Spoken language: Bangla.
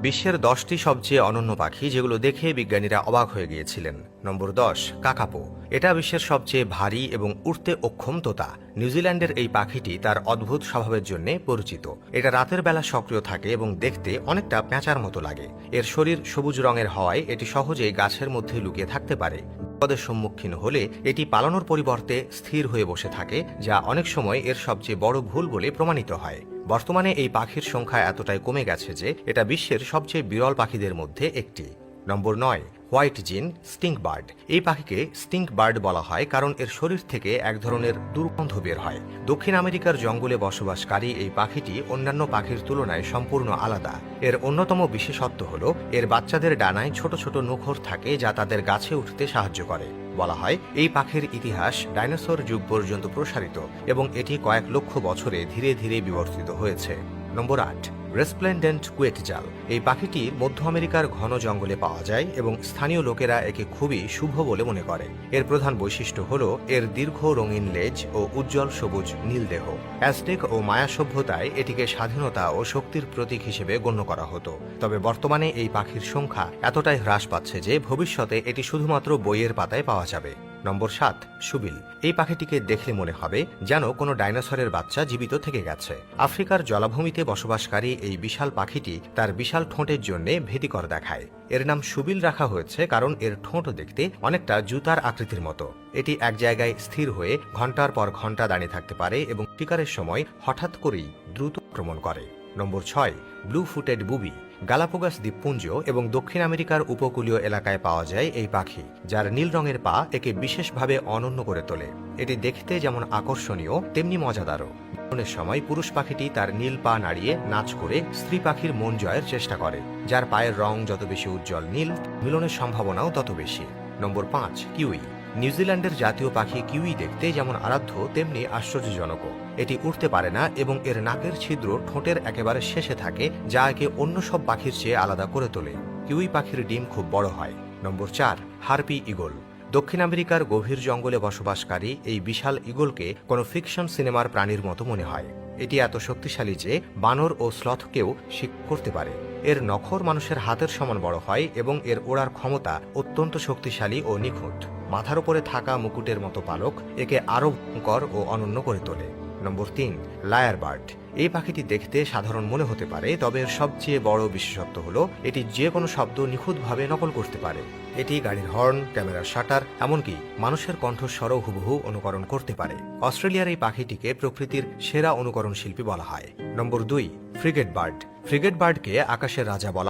বিশ্বের 10টি সবচেয়ে অনন্য পাখি যেগুলো দেখে বিজ্ঞানীরা অবাক হয়ে গিয়েছিলেন। নম্বর 10, কাকাপো। এটা বিশ্বের সবচেয়ে ভারী এবং উড়তে অক্ষম তোতা। নিউজিল্যান্ডের এই পাখিটি তার অদ্ভুত স্বভাবের জন্য পরিচিত। এটা রাতের বেলা সক্রিয় থাকে এবং দেখতে অনেকটা পেঁচার মতো লাগে। এর শরীর সবুজ রঙের হওয়ায় এটি সহজেই গাছের মধ্যে লুকিয়ে থাকতে পারে। বিপদের সম্মুখীন হলে এটি পালানোর পরিবর্তে স্থির হয়ে বসে থাকে, যা অনেক সময় এর সবচেয়ে বড় ভুল বলে প্রমাণিত হয়। বর্তমানে এই পাখির সংখ্যা এতটাই কমে গেছে যে এটা বিশ্বের সবচেয়ে বিরল পাখিদের মধ্যে একটি। নম্বর 9, হোয়াইট জিন স্টিঙ্ক বার্ড। এই পাখিকে স্টিঙ্ক বার্ড বলা হয় কারণ এর শরীর থেকে এক ধরনের দুর্গন্ধ বের হয়। দক্ষিণ আমেরিকার জঙ্গলে বসবাসকারী এই পাখিটি অন্যান্য পাখির তুলনায় সম্পূর্ণ আলাদা। এর অন্যতম বিশেষত্ব হল এর বাচ্চাদের ডানায় ছোট ছোট নখর থাকে, যা তাদের গাছে উঠতে সাহায্য করে। বলা হয় এই পাখির ইতিহাস ডাইনোসর যুগ পর্যন্ত প্রসারিত এবং এটি কয়েক লক্ষ বছরে ধীরে ধীরে বিবর্তিত হয়েছে। নম্বর 8, রেসপ্লেন্ডেন্ট কুয়েটজাল। এই পাখিটি মধ্য আমেরিকার ঘন জঙ্গলে পাওয়া যায় এবং স্থানীয় লোকেরা একে খুবই শুভ বলে মনে করে। এর প্রধান বৈশিষ্ট্য হল এর দীর্ঘ রঙিন লেজ ও উজ্জ্বল সবুজ নীল দেহ। অ্যাজটেক ও মায়া সভ্যতায় এটিকে স্বাধীনতা ও শক্তির প্রতীক হিসেবে গণ্য করা হতো। তবে বর্তমানে এই পাখির সংখ্যা এতটাই হ্রাস পাচ্ছে যে ভবিষ্যতে এটি শুধুমাত্র বইয়ের পাতায় পাওয়া যাবে। নম্বর 7, সুবিল। এই পাখিটিকে দেখলে মনে হবে যেন কোনো ডাইনোসরের বাচ্চা জীবিত থেকে গেছে। আফ্রিকার জলাভূমিতে বসবাসকারী এই বিশাল পাখিটি তার বিশাল ঠোঁটের জন্য ভীতিকর দেখায়। এর নাম সুবিল রাখা হয়েছে কারণ এর ঠোঁট দেখতে অনেকটা জুতার আকৃতির মতো। এটি এক জায়গায় স্থির হয়ে ঘন্টার পর ঘন্টা দাঁড়িয়ে থাকতে পারে এবং শিকারের সময় হঠাৎ করেই দ্রুত আক্রমণ করে। নম্বর 6, ব্লু ফুটেড বুবি। গালাপোগাস দ্বীপপুঞ্জ এবং দক্ষিণ আমেরিকার উপকূলীয় এলাকায় পাওয়া যায় এই পাখি, যার নীল রঙের পা একে বিশেষভাবে অনন্য করে তোলে। এটি দেখতে যেমন আকর্ষণীয় তেমনি মজাদারও। মিলনের সময় পুরুষ পাখিটি তার নীল পা নাড়িয়ে নাচ করে স্ত্রী পাখির মন জয়ের চেষ্টা করে, যার পায়ের রং যত বেশি উজ্জ্বল নীল, মিলনের সম্ভাবনাও তত বেশি। নম্বর 5, কিউই। নিউজিল্যান্ডের জাতীয় পাখি কিউই দেখতে যেমন আরাধ্য তেমনি আশ্চর্যজনকও। এটি উড়তে পারে না এবং এর নাকের ছিদ্র ঠোঁটের একেবারে শেষে থাকে, যা একে অন্য সব পাখির চেয়ে আলাদা করে তোলে। কিউই পাখির ডিম খুব বড় হয়। নম্বর 4, হার্পি ইগল। দক্ষিণ আমেরিকার গভীর জঙ্গলে বসবাসকারী এই বিশাল ইগলকে কোনো ফিকশন সিনেমার প্রাণীর মতো মনে হয়। এটি এত শক্তিশালী যে বানর ও স্লথকেও শিকার করতে পারে। এর নখর মানুষের হাতের সমান বড় হয় এবং এর ওড়ার ক্ষমতা অত্যন্ত শক্তিশালী ও নিখুঁত। মাথার উপরে থাকা মুকুটের মতো পালক একে আরও ভয়ঙ্কর ও অনন্য করে তোলে। নম্বর 3, লায়ার বার্ড। এই পাখিটি দেখতে সাধারণ মনে হতে পারে, তবে এর সবচেয়ে বড় বিশেষত্ব হলো এটি যে কোনো শব্দ নিখুঁতভাবে নকল করতে পারে। এটি গাড়ির হর্ন, ক্যামেরার শাটার, এমনকি মানুষের কণ্ঠস্বরও হুবহু অনুকরণ করতে পারে। অস্ট্রেলিয়ার এই পাখিটিকে প্রকৃতির সেরা অনুকরণ শিল্পী বলা হয়। নম্বর 2, ফ্রিগেট বার্ড। ফ্রিগেট বার্ডকে আকাশের রাজা বলা